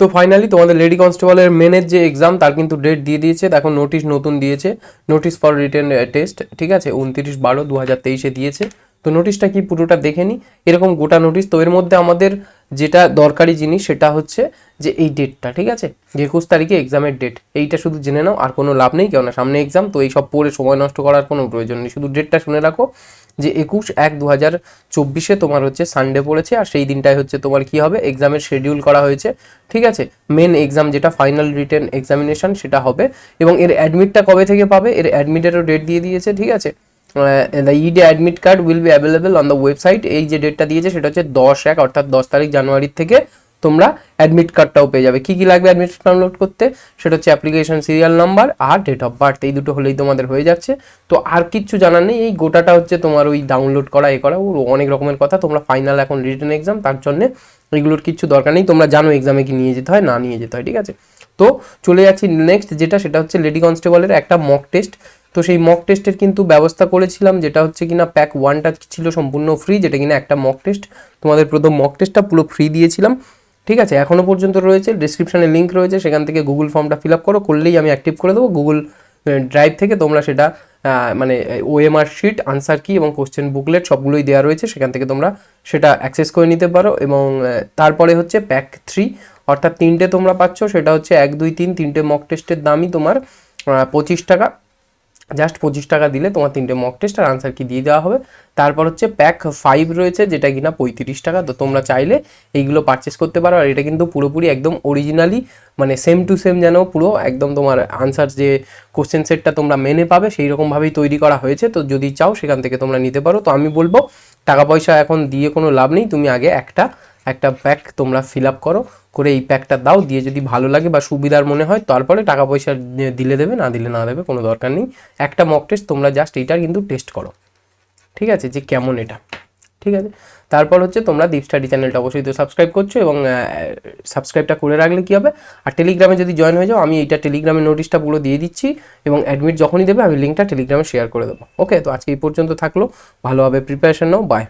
তো ফাইনালি তোমাদের লেডি কনস্টেবলের মেনের যে এক্সাম তার কিন্তু ডেট দিয়ে দিয়েছে, দেখো নোটিশ নতুন দিয়েছে, নোটিশ ফর রিটেন টেস্ট, ঠিক আছে, 29/12/2023 দিয়েছে। তো নোটিশটা কি পুরোটা দেখে নিই, এরকম গোটা নোটিশ। তো এর মধ্যে আমাদের যেটা দরকারি জিনিস সেটা হচ্ছে যে এই ডেটটা, ঠিক আছে, 21 তারিখে এক্সামের ডেট, এইটা শুধু জেনে নাও, আর কোনো লাভ নেই, কেননা সামনে এক্সাম, তো এই সব পড়ে সময় নষ্ট করার কোনো প্রয়োজন নেই, শুধু ডেটটা শুনে রাখো যে 21/1/2024 তোমার হচ্ছে সানডে পড়েছে, আর সেই দিনটায় হচ্ছে তোমার কি হবে, এক্সামের শিডিউল করা হয়েছে, ঠিক আছে। মেন এক্সাম যেটা ফাইনাল রিটেন এক্সামিনেশন সেটা হবে, এবং এর অ্যাডমিটটা কবে থেকে পাবে, এর অ্যাডমিটেরও ডেট দিয়ে দিয়েছে, ঠিক আছে। The ED admit card will be available on the website, এই যে ডেটটা দিয়েছে সেটা হচ্ছে 10/1 অর্থাৎ 10 তারিখ জানুয়ারির থেকে তোমরা অ্যাডমিট কার্ডটাও পেয়ে যাবে। কি কি লাগবে অ্যাডমিট কার্ড ডাউনলোড করতে, সেটা হচ্ছে অ্যাপ্লিকেশন সিরিয়াল নাম্বার আর ডেট অফ বার্থ, এই দুটো হলেই তোমাদের হয়ে যাচ্ছে। তো আর কিচ্ছু জানার নেই, এই গোটাটা হচ্ছে তোমার ওই ডাউনলোড করা এ করা অনেক রকমের কথা। তোমরা ফাইনাল এখন রিটেন এক্সাম, তার জন্য এগুলোর কিচ্ছু দরকার নেই, তোমরা জানো এক্সামে কি নিয়ে যেতে হয় না নিয়ে যেতে হয়, ঠিক আছে। তো চলে যাচ্ছি নেক্সট যেটা, সেটা হচ্ছে লেডি কনস্টেবলের একটা মক টেস্ট। তো সেই মক টেস্টের কিন্তু ব্যবস্থা করেছিলাম, যেটা হচ্ছে কিনা প্যাক 1টা ছিল সম্পূর্ণ ফ্রি, যেটা কিনা একটা মক টেস্ট, তোমাদের প্রথম মক টেস্টটা পুরো ফ্রি দিয়েছিলাম, ঠিক আছে, এখনো পর্যন্ত রয়েছে, ডিসক্রিপশনে লিঙ্ক রয়েছে, সেখান থেকে গুগল ফর্মটা ফিল আপ করলেই আমি অ্যাক্টিভ করে দেবো গুগল ড্রাইভ থেকে, তোমরা সেটা মানে ওএমআর শিট, আনসার কি এবং কোশ্চেন বুকলেট সবগুলোই দেওয়া রয়েছে, সেখান থেকে তোমরা সেটা অ্যাক্সেস করে নিতে পারো। এবং তারপরে হচ্ছে প্যাক 3, অর্থাৎ 3টে তোমরা পাচ্ছ, সেটা হচ্ছে 1, 2, 3 3টে মক টেস্টের দামই তোমার 25 টাকা, জাস্ট 25 টাকা দিলে তোমার 3টে মক টেস্ট আর আনসার কি দিয়ে দেওয়া হবে। তারপর হচ্ছে প্যাক 5 রয়েছে, যেটা কিনা 35 টাকা, তো তোমরা চাইলে এইগুলো পারচেস করতে পারো। আর এটা কিন্তু পুরোপুরি একদম অরিজিনালি, মানে সেম টু সেম, যেন পুরো একদম তোমার আনসার যে কোশ্চেন সেটটা তোমরা মেনে পাবে সেই রকমভাবেই তৈরি করা হয়েছে। তো যদি চাও সেখান থেকে তোমরা নিতে পারো। তো আমি বলবো টাকা পয়সা এখন দিয়ে কোনো লাভ নেই, তুমি আগে একটা প্যাক তোমরা ফিল আপ করে এই প্যাকটা দাও, দিয়ে যদি ভালো লাগে বা সুবিধার মনে হয় তারপরে টাকা পয়সা দিলে দেবে, না দিলে না দেবে, কোনো দরকার নেই। একটা মক টেস্ট তোমরা জাস্ট এইটার কিন্তু টেস্ট করো, ঠিক আছে, যে কেমন এটা, ঠিক আছে। তারপর হচ্ছে তোমরা দীপ স্টাডি চ্যানেলটা অবশ্যই তো সাবস্ক্রাইব করছো, এবং সাবস্ক্রাইবটা করে রাখলে কী হবে, আর টেলিগ্রামে যদি জয়েন হয়ে যাও, আমি এইটা টেলিগ্রামে নোটিশটা পুরো দিয়ে দিচ্ছি, এবং অ্যাডমিট যখনই দেবে আমি লিঙ্কটা টেলিগ্রামে শেয়ার করে দেবো। ওকে, তো আজকে এই পর্যন্ত থাকলো, ভালোভাবে প্রিপারেশন নাও, বাই।